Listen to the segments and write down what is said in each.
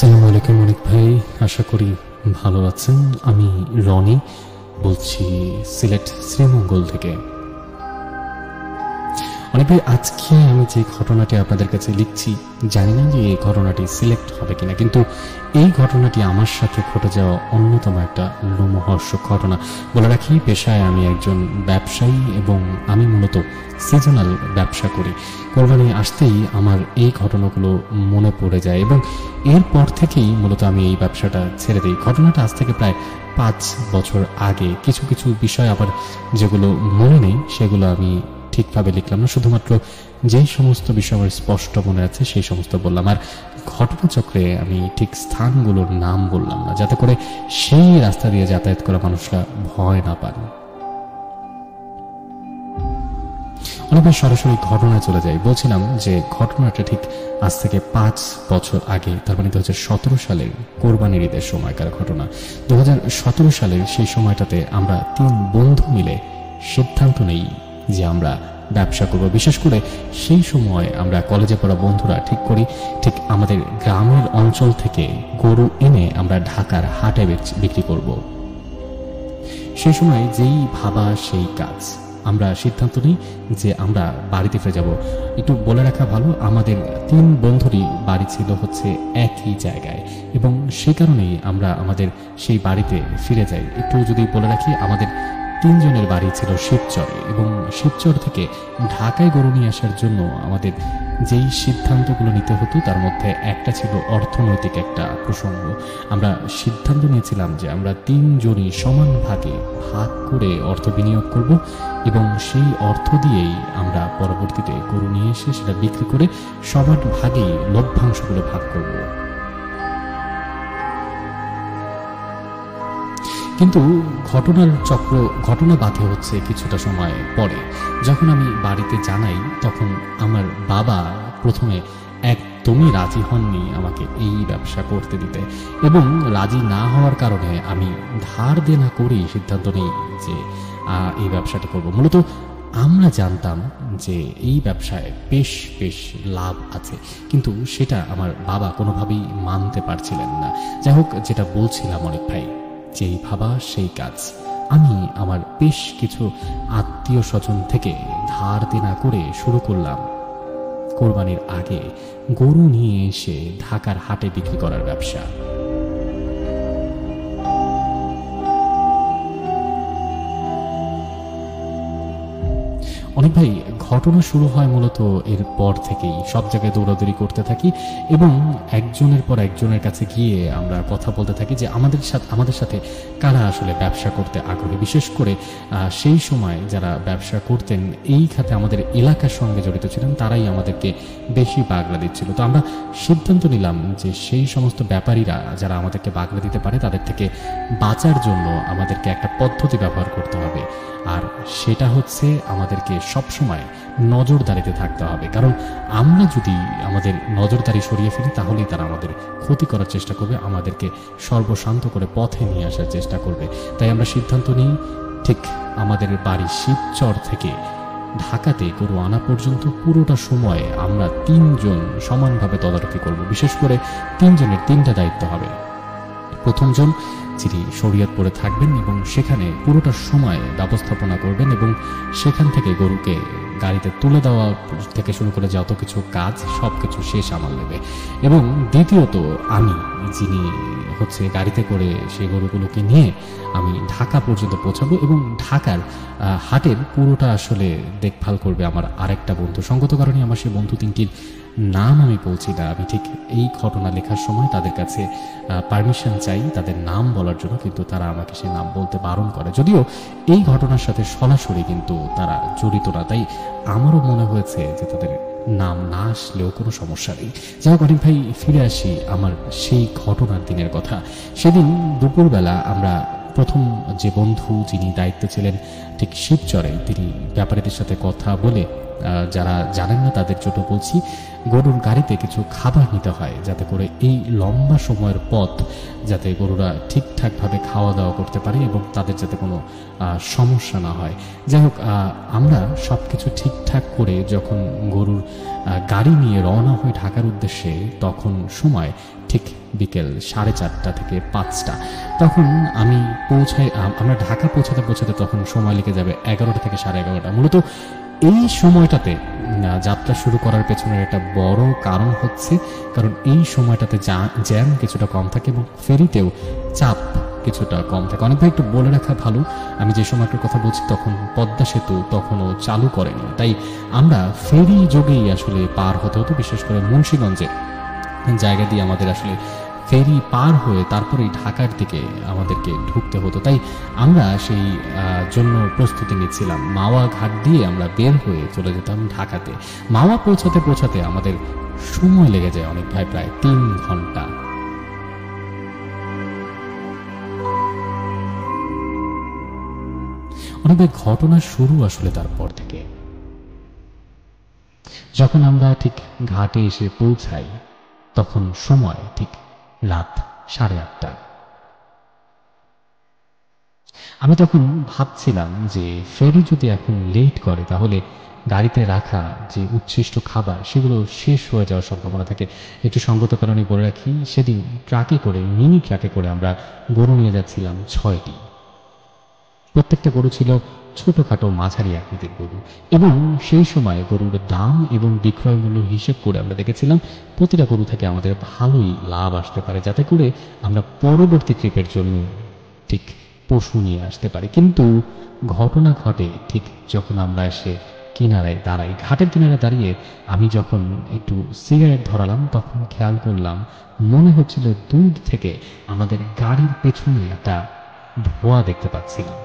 আসসালামু আলাইকুম অনেক ভাই, আশা করি ভালো আছেন। আমি রনি বলছি সিলেট শ্রীমঙ্গল থেকে। অনেক ভাই, আজকে আমি যে ঘটনাটি আপনাদের কাছে লিখছি, জানি না যে এই ঘটনাটি সিলেক্ট হবে কিনা, কিন্তু এই ঘটনাটি আমার সাথে ঘটে যাওয়া অন্যতম একটা লোমহর্ষক ঘটনা। বলে রাখি, পেশায় আমি একজন ব্যবসায়ী এবং আমি মূলত সিজনাল ব্যবসা করি। কোরবানি আসতেই আমার এই ঘটনাগুলো মনে পড়ে যায় এবং এরপর থেকেই মূলত আমি এই ব্যবসাটা ছেড়ে দিই। ঘটনাটা আজ থেকে প্রায় 5 বছর আগে। কিছু কিছু বিষয় আবার যেগুলো মনে নেই সেগুলো আমি ঠিকভাবে লিখলাম না, শুধুমাত্র যেই সমস্ত বিষয় আমার স্পষ্ট মনে আছে সেই সমস্ত বললাম। আর ঘটনাচক্রে আমি ঠিক স্থানগুলোর নাম বললাম না, যাতে করে সেই রাস্তা দিয়ে যাতায়াত করা মানুষরা ভয় না পান। অনেকবার সরাসরি ঘটনায় চলে যাই। বলছিলাম যে ঘটনাটা ঠিক আজ থেকে 5 বছর আগে, তার মানে 2017 সালের কোরবানির ঈদের সময়কার ঘটনা। 2017 সালের সেই সময়টাতে আমরা 3 বন্ধু মিলে সিদ্ধান্ত নেই যে আমরা ব্যবসা করব। বিশেষ করে সেই সময় আমরা কলেজে পড়া বন্ধুরা ঠিক করি, ঠিক আমাদের গ্রামের অঞ্চল থেকে গরু এনে আমরা ঢাকার হাটে বিক্রি করব। সেই সময় যেই ভাবা সেই কাজ, আমরা সিদ্ধান্ত নিই যে আমরা বাড়িতে ফিরে যাব। একটু বলে রাখা ভালো, আমাদের 3 বন্ধুরই বাড়ি ছিল হচ্ছে একই জায়গায় এবং সে কারণেই আমরা আমাদের সেই বাড়িতে ফিরে যাই। একটু যদি বলে রাখি, আমাদের 3 জনের বাড়ি ছিল শিবচরে এবং শিবচর থেকে ঢাকায় গরু নিয়ে আসার জন্য আমাদের যেই সিদ্ধান্তগুলো নিতে হতো তার মধ্যে একটা ছিল অর্থনৈতিক একটা প্রসঙ্গ। আমরা সিদ্ধান্ত নিয়েছিলাম যে আমরা 3 জনই সমান ভাগে ভাগ করে অর্থ বিনিয়োগ করব এবং সেই অর্থ দিয়েই আমরা পরবর্তীতে গরু নিয়ে এসে সেটা বিক্রি করে সবার ভাগেই লভ্যাংশগুলো ভাগ করব। কিন্তু ঘটনা বাধে হচ্ছে কিছুটা সময় পরে। যখন আমি বাড়িতে জানাই, তখন আমার বাবা প্রথমে একদমই রাজি হননি আমাকে এই ব্যবসা করতে দিতে এবং রাজি না হওয়ার কারণে আমি ধার দেনা করেই সিদ্ধান্ত নিই যে এই ব্যবসাটা করব। মূলত আমরা জানতাম যে এই ব্যবসায় বেশ লাভ আছে, কিন্তু সেটা আমার বাবা কোনোভাবেই মানতে পারছিলেন না। যাই হোক, যেটা বলছিলাম অনেক ভাই, যেই ভাবা সেই কাজ। আমি আমার বেশ কিছু আত্মীয় স্বজন থেকে ধার দেনা করে শুরু করলাম কোরবানির আগে গরু নিয়ে এসে ঢাকার হাটে বিক্রি করার ব্যবসা। অনেক ভাই, ঘটনা শুরু হয় মূলত এরপর থেকেই। সব জায়গায় দৌড়াদৌড়ি করতে থাকি এবং একজনের পর একজনের কাছে গিয়ে আমরা কথা বলতে থাকি যে আমাদের সাথে কারা আসলে ব্যবসা করতে আগ্রহী। বিশেষ করে সেই সময় যারা ব্যবসা করতেন এই খাতে আমাদের এলাকার সঙ্গে জড়িত ছিলেন, তারাই আমাদেরকে বেশি বাগড়া দিচ্ছিল। তো আমরা সিদ্ধান্ত নিলাম যে সেই সমস্ত ব্যাপারীরা যারা আমাদেরকে বাগড়া দিতে পারে তাদের থেকে বাঁচার জন্য আমাদেরকে একটা পদ্ধতি ব্যবহার করতে হবে, আর সেটা হচ্ছে আমাদেরকে সবসময় নজরদারিতে থাকতে হবে। কারণ আমরা যদি আমাদের নজরদারি সরিয়ে ফেলি তাহলেই তারা আমাদের ক্ষতি করার চেষ্টা করবে, আমাদেরকে সর্বশান্ত করে পথে নিয়ে আসার চেষ্টা করবে। তাই আমরা সিদ্ধান্ত নিই ঠিক আমাদের বাড়ি শিবচর থেকে ঢাকাতে গরু আনা পর্যন্ত পুরোটা সময় আমরা 3 জন সমানভাবে তদারকি করব। বিশেষ করে 3 জনের 3টা দায়িত্ব হবে। প্রথম জন যিনি শরীয়তপুরে থাকবেন এবং সেখানে পুরোটা সময় ব্যবস্থাপনা করবেন এবং সেখান থেকে গরুকে গাড়িতে তুলে দেওয়া থেকে শুরু করে যত কিছু কাজ সবকিছু শেষ সামাল নেবে। এবং দ্বিতীয়ত আমি, যিনি হচ্ছে গাড়িতে করে সেই গরুগুলোকে নিয়ে আমি ঢাকা পর্যন্ত পৌঁছাবো এবং ঢাকার হাটের পুরোটা আসলে দেখভাল করবে আমার আরেকটা বন্ধু। সঙ্গত কারণে আমার সেই বন্ধু 3টির নাম আমি বলছি না। আমি ঠিক এই ঘটনা লেখার সময় তাদের কাছে পারমিশন চাই তাদের নাম বলার জন্য, কিন্তু তারা আমাকে সেই নাম বলতে বারণ করে, যদিও এই ঘটনার সাথে সরাসরি কিন্তু তারা জড়িত না। তাই আমারও মনে হয়েছে যে তাদের নাম না আসলেও কোনো সমস্যা নেই। যাই হোক অনেক ভাই, ফিরে আসি আমার সেই ঘটনার দিনের কথা। সেদিন দুপুরবেলা আমরা প্রথম যে বন্ধু যিনি দায়িত্বে ছিলেন ঠিক শিবচরে, তিনি ব্যাপারীদের সাথে কথা বলে, যারা জানেন না তাদের জন্য বলছি, গরুর গাড়িতে কিছু খাবার নিতে হয় যাতে করে এই লম্বা সময়ের পথ যাতে গরুরা ঠিকঠাকভাবে খাওয়া দাওয়া করতে পারে এবং তাদের যাতে কোনো সমস্যা না হয়। যাই হোক, আমরা সব কিছু ঠিকঠাক করে যখন গরুর গাড়ি নিয়ে রওনা হই ঢাকার উদ্দেশ্যে, তখন সময় ঠিক বিকেল 4:30 থেকে 5টা। তখন আমি আমরা ঢাকা পৌঁছাতে পৌঁছাতে তখন সময় লেগে যাবে 11টা থেকে 11:30। মূলত এই সময়টাতে যাত্রা শুরু করার পেছনের একটা বড় কারণ হচ্ছে কারণ এই সময়টাতে জ্যাম কিছুটা কম থাকে এবং ফেরিতেও চাপ কিছুটা কম থাকে। অনেক ভাই একটু বলে রাখা ভালো, আমি যে সময়টার কথা বলছি তখন পদ্মা সেতু তখনও চালু করেনি, তাই আমরা ফেরি যোগেই আসলে পার হতে হতো। বিশেষ করে মুন্সিগঞ্জের জায়গা দিয়ে আমাদের আসলে ফেরি পার হয়ে তারপরেই ঢাকার দিকে আমাদেরকে ঢুকতে হতো। তাই আমরা সেই জন্য প্রস্তুতি নিচ্ছিলাম। মাওয়া ঘাট দিয়ে আমরা বের হয়ে চলে যেতাম ঢাকাতে। মাওয়া পৌঁছাতে পৌঁছাতে আমাদের সময় লেগে যায় অনেক ভাই প্রায় 3 ঘন্টা। অনেক ভাই ঘটনা শুরু আসলে তারপর থেকে। যখন আমরা ঠিক ঘাটে এসে পৌঁছাই তখন সময় ঠিক রাত 8:30। আমি তখন ভাবছিলাম যে ফেরি যদি এখন লেট করে তাহলে গাড়িতে রাখা যে উচ্ছিষ্ট খাবার সেগুলো শেষ হয়ে যাওয়ার সম্ভাবনা থাকে। একটু সঙ্গত কারণে বলে রাখি, সেদিন মিনি ট্রাকে করে আমরা গরু নিয়ে যাচ্ছিলাম 6টি। প্রত্যেকটা গরু ছিল ছোটখাটো মাঝারি আকৃতির গরু এবং সেই সময় গরুর দাম এবং বিক্রয় মূল্য হিসেব করে আমরা দেখেছিলাম প্রতিটা গরু থেকে আমাদের ভালোই লাভ আসতে পারে, যাতে করে আমরা পরবর্তী ট্রিপের জন্য ঠিক পশু নিয়ে আসতে পারি। কিন্তু ঘটনা ঘটে ঠিক যখন আমরা এসে কিনারায় দাঁড়াই। ঘাটের কিনারে দাঁড়িয়ে আমি যখন একটু সিগারেট ধরালাম তখন খেয়াল করলাম মনে হচ্ছিল দূর থেকে আমাদের গাড়ির পেছনে একটা ধোঁয়া দেখতে পাচ্ছিলাম।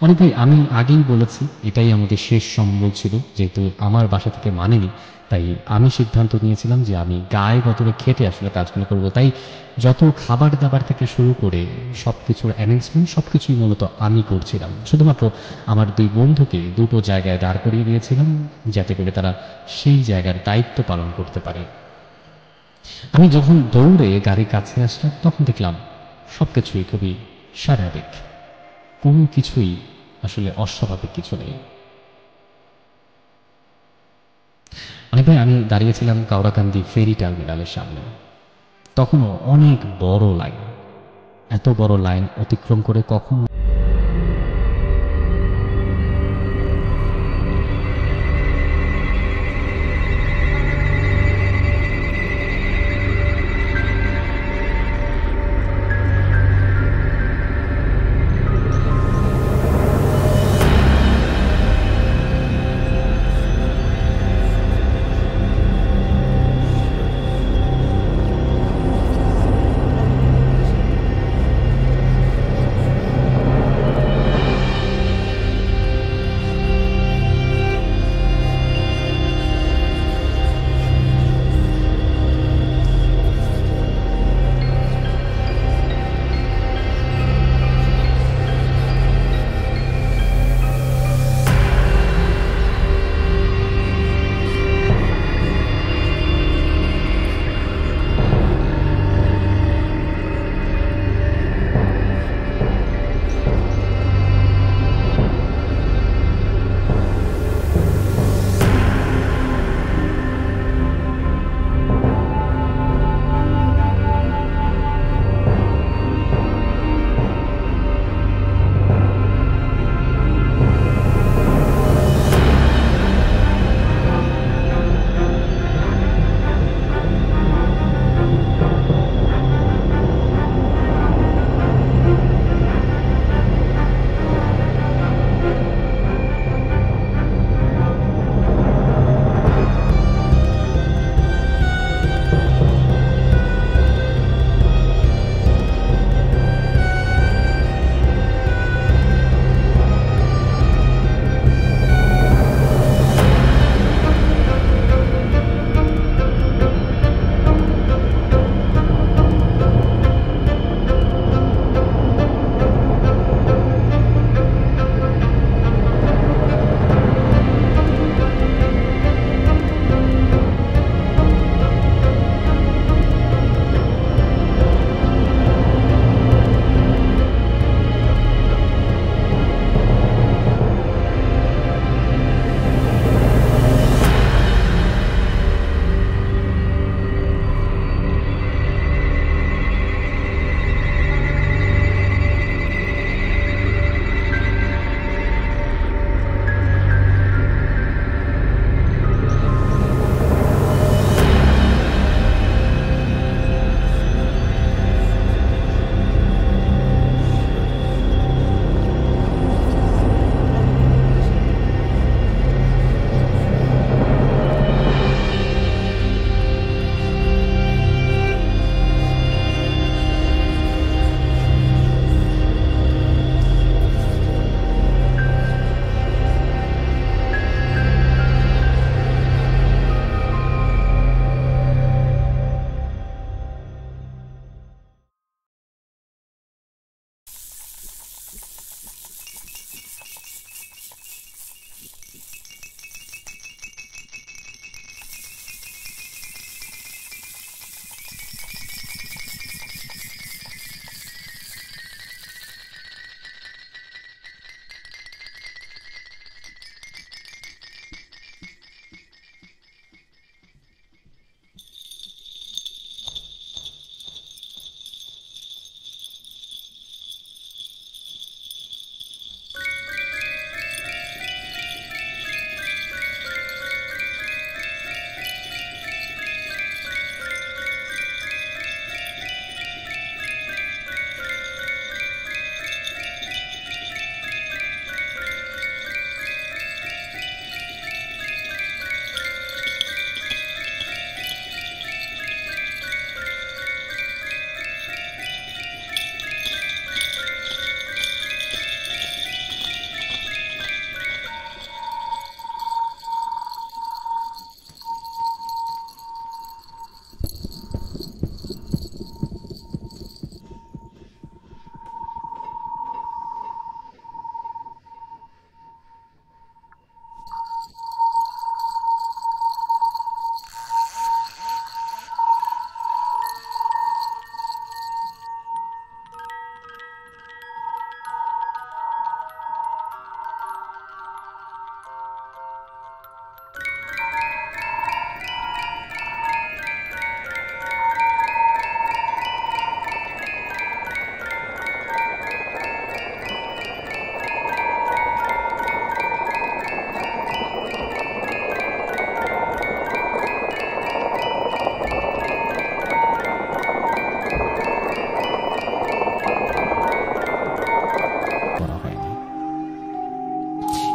অনেক ভাই আমি আগেই বলেছি এটাই আমাদের শেষ সম্বল ছিল, যেহেতু আমার বাসা থেকে মানেনি তাই আমি সিদ্ধান্ত নিয়েছিলাম যে আমি গায়ে গতরে খেটে আসলে কাজগুলো করবো। তাই যত খাবার দাবার থেকে শুরু করে সবকিছুর অ্যারেঞ্জমেন্ট সবকিছুই মূলত আমি করছিলাম। শুধুমাত্র আমার 2 বন্ধুকে 2টো জায়গায় দাঁড় করিয়ে দিয়েছিলাম যাতে করে তারা সেই জায়গার দায়িত্ব পালন করতে পারে। আমি যখন দৌড়ে গাড়ির কাছে আসলাম তখন দেখলাম সবকিছুই খুবই স্বাভাবিক, কোনো কিছুই আসলে অস্বাভাবিক কিছু নেই। অনেক ভাই আমি দাঁড়িয়েছিলাম কাওড়াকান্দি ফেরি টার্মিনালের সামনে। তখনও অনেক বড় লাইন, এত বড় লাইন অতিক্রম করে কখনো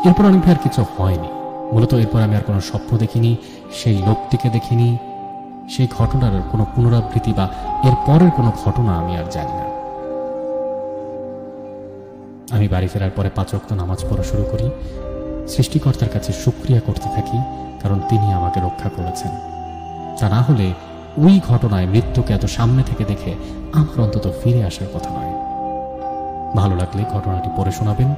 এরপর অনেক ভাই আর কিছু হয়নি। মূলত এরপর আমি আর কোনো স্বপ্ন দেখিনি, সেই লোকটিকে দেখিনি, সেই ঘটনার কোনো পুনরাবৃত্তি বা এর পরের কোনো ঘটনা আমি আর জানি না। আমি বাড়ি ফেরার পরে 5 ওয়াক্ত নামাজ পড়া শুরু করি, সৃষ্টিকর্তার কাছে শুকরিয়া করতে থাকি, কারণ তিনি আমাকে রক্ষা করেছেন। তা না হলে ওই ঘটনায় মৃত্যুকে এত সামনে থেকে দেখে আমার অন্তত ফিরে আসার কথা নয়। ভালো লাগলে ঘটনাটি পড়ে শোনাবেন।